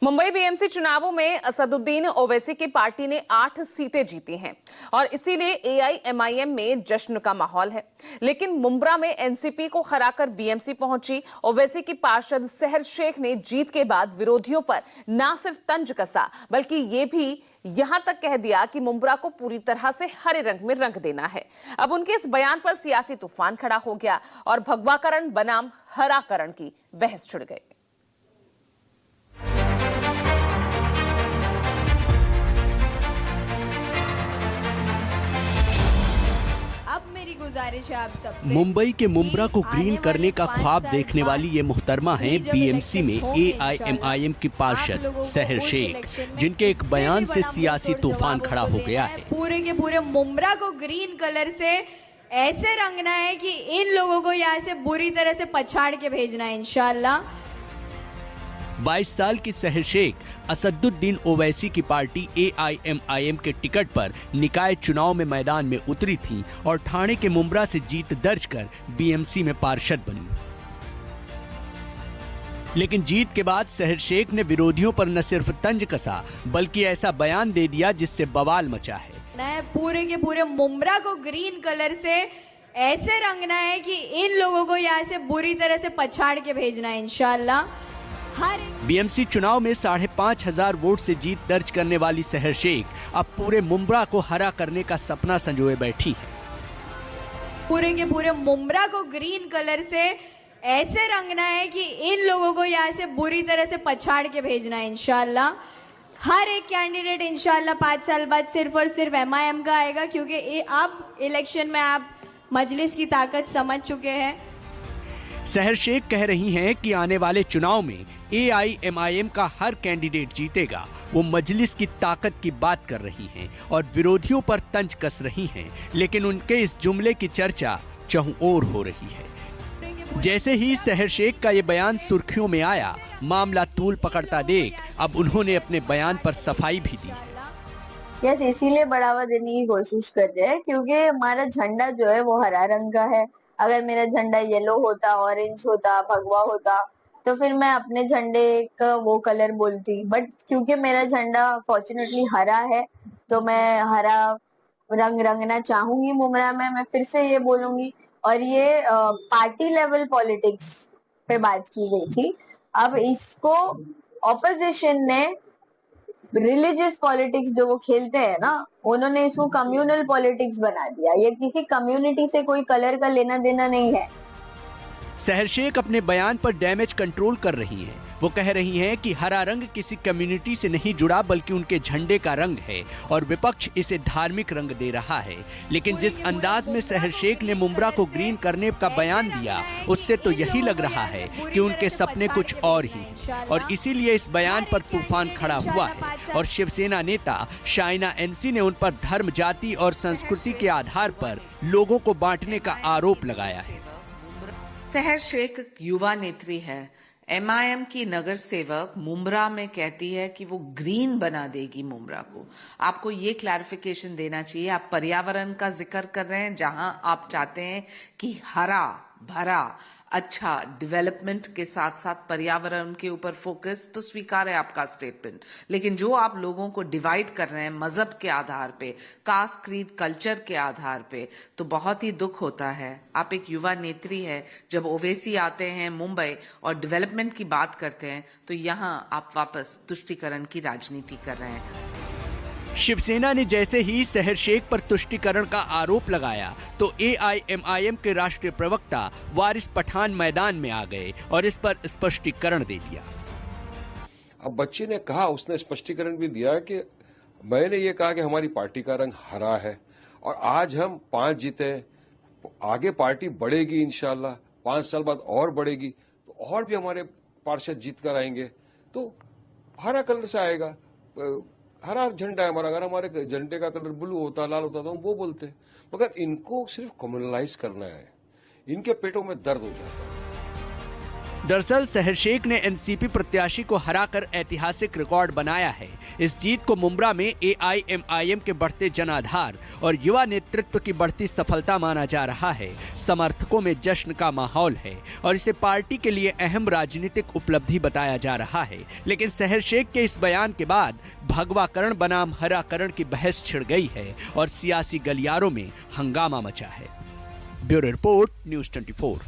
Mumbai BMC चुनावों में असदुद्दीन ओवैसी की पार्टी ने 8 सीटें जीती हैं और इसीलिए एआईएमआईएम में जश्न का माहौल है। लेकिन मुंब्रा में एनसीपी को हराकर बीएमसी पहुंची ओवैसी की पार्षद सहर शेख ने जीत के बाद विरोधियों पर न सिर्फ तंज कसा बल्कि ये भी यहां तक कह दिया कि मुंब्रा को पूरी तरह से हरे रंग में रंग देना है। अब उनके इस बयान पर सियासी तूफान खड़ा हो गया और भगवाकरण बनाम हराकरण की बहस छिड़ गई। गुजारिश है आप सबसे। मुंबई के मुंब्रा को ग्रीन करने का ख्वाब देखने वाली ये मोहतरमा हैं बीएमसी में एआईएमआईएम की पार्षद सहर शेख, जिनके एक बयान से सियासी तूफान खड़ा हो गया है। पूरे के पूरे मुंब्रा को ग्रीन कलर से ऐसे रंगना है कि इन लोगों को यहाँ से बुरी तरह से पछाड़ के भेजना है इंशाल्लाह। 22 साल की सहर शेख असदुद्दीन ओवैसी की पार्टी एआईएमआईएम के टिकट पर निकाय चुनाव में मैदान में उतरी थी और ठाणे के मुंब्रा से जीत दर्ज कर बीएमसी में पार्षद बनी। लेकिन जीत के बाद सहर शेख ने विरोधियों पर न सिर्फ तंज कसा बल्कि ऐसा बयान दे दिया जिससे बवाल मचा है। पूरे के पूरे मुंब्रा को ग्रीन कलर से ऐसे रंगना है कि इन लोगों को यहाँ से बुरी तरह से पछाड़ के भेजना है इंशाल्लाह। बीएमसी चुनाव में 5,500 वोट से जीत दर्ज करने वाली सहर शेख अब पूरे मुंब्रा को हरा करने का सपना संजोए बैठी है। पूरे के पूरे मुंब्रा को ग्रीन कलर से ऐसे रंगना है कि इन लोगों को यहाँ से बुरी तरह से पछाड़ के भेजना है इंशाल्लाह। हर एक कैंडिडेट इंशाल्लाह 5 साल बाद सिर्फ और सिर्फ एमआईएम का आएगा, क्योंकि अब इलेक्शन में आप मजलिस की ताकत समझ चुके हैं। सहर शेख कह रही हैं कि आने वाले चुनाव में एआईएमआईएम का हर कैंडिडेट जीतेगा। वो मजलिस की ताकत की बात कर रही हैं और विरोधियों पर तंज कस रही हैं, लेकिन उनके इस जुमले की चर्चा चहुं ओर हो रही है। जैसे ही सहर शेख का ये बयान सुर्खियों में आया, मामला तूल पकड़ता देख अब उन्होंने अपने बयान पर सफाई भी दी है। यस, इसीलिए बढ़ावा देने की कोशिश कर रहे हैं क्योंकि हमारा झंडा जो है वो हरा रंग का है। अगर मेरा झंडा येलो होता, ऑरेंज होता, भगवा होता तो फिर मैं अपने झंडे का वो कलर बोलती, बट क्योंकि मेरा झंडा फॉर्चुनेटली हरा है तो मैं हरा रंग रंगना चाहूंगी मुंब्रा में। मैं फिर से ये बोलूंगी। और ये पार्टी लेवल पॉलिटिक्स पे बात की गई थी। अब इसको ऑपोजिशन ने रिलीजियस पॉलिटिक्स जो वो खेलते हैं ना, उन्होंने इसको कम्युनल पॉलिटिक्स बना दिया। ये किसी कम्युनिटी से कोई कलर का लेना देना नहीं है। सहर शेख अपने बयान पर डैमेज कंट्रोल कर रही हैं। वो कह रही हैं कि हरा रंग किसी कम्युनिटी से नहीं जुड़ा बल्कि उनके झंडे का रंग है और विपक्ष इसे धार्मिक रंग दे रहा है। लेकिन जिस अंदाज में सहर शेख ने मुंब्रा को ग्रीन करने का बयान दिया, उससे तो यही लग रहा है कि उनके सपने कुछ और ही हैं और इसीलिए इस बयान पर तूफान खड़ा हुआ है। और शिवसेना नेता शाइना एनसी ने उन पर धर्म, जाति और संस्कृति के आधार पर लोगों को बांटने का आरोप लगाया है। सहर शेख युवा नेत्री है। एमआईएम की नगर सेवक मुंब्रा में कहती है कि वो ग्रीन बना देगी मुंब्रा को। आपको ये क्लैरिफिकेशन देना चाहिए। आप पर्यावरण का जिक्र कर रहे हैं, जहां आप चाहते हैं कि हरा भरा अच्छा डेवलपमेंट के साथ साथ पर्यावरण के ऊपर फोकस, तो स्वीकार है आपका स्टेटमेंट। लेकिन जो आप लोगों को डिवाइड कर रहे हैं मजहब के आधार पे, कास्ट, क्रीड, कल्चर के आधार पे, तो बहुत ही दुख होता है। आप एक युवा नेत्री है, जब ओवैसी आते हैं मुंबई और डेवलपमेंट की बात करते हैं तो यहाँ आप वापस तुष्टीकरण की राजनीति कर रहे हैं। शिवसेना ने जैसे ही सहर शेख पर तुष्टीकरण का आरोप लगाया तो एआईएमआईएम के राष्ट्रीय प्रवक्ता वारिस पठान मैदान में आ गए और इस पर स्पष्टीकरण दे दिया। अब बच्ची ने कहा, उसने स्पष्टीकरण भी दिया कि मैंने ये कहा कि हमारी पार्टी का रंग हरा है और आज हम 5 जीते, आगे पार्टी बढ़ेगी इंशाल्लाह, 5 साल बाद और बढ़ेगी तो और भी हमारे पार्षद जीत कर आएंगे तो हरा कलर से आएगा। हरा झंडा है हमारा। अगर हमारे झंडे का कलर ब्लू होता, लाल होता तो हम वो बोलते, मगर इनको सिर्फ कम्युनलाइज करना है, इनके पेटों में दर्द हो जाता है। दरअसल सहरशेख ने एनसीपी प्रत्याशी को हराकर ऐतिहासिक रिकॉर्ड बनाया है। इस जीत को मुंब्रा में एआईएमआईएम के बढ़ते जनाधार और युवा नेतृत्व की बढ़ती सफलता माना जा रहा है। समर्थकों में जश्न का माहौल है और इसे पार्टी के लिए अहम राजनीतिक उपलब्धि बताया जा रहा है। लेकिन सहरशेख के इस बयान के बाद भगवाकरण बनाम हराकरण की बहस छिड़ गई है और सियासी गलियारों में हंगामा मचा है। Bureau report, news 24।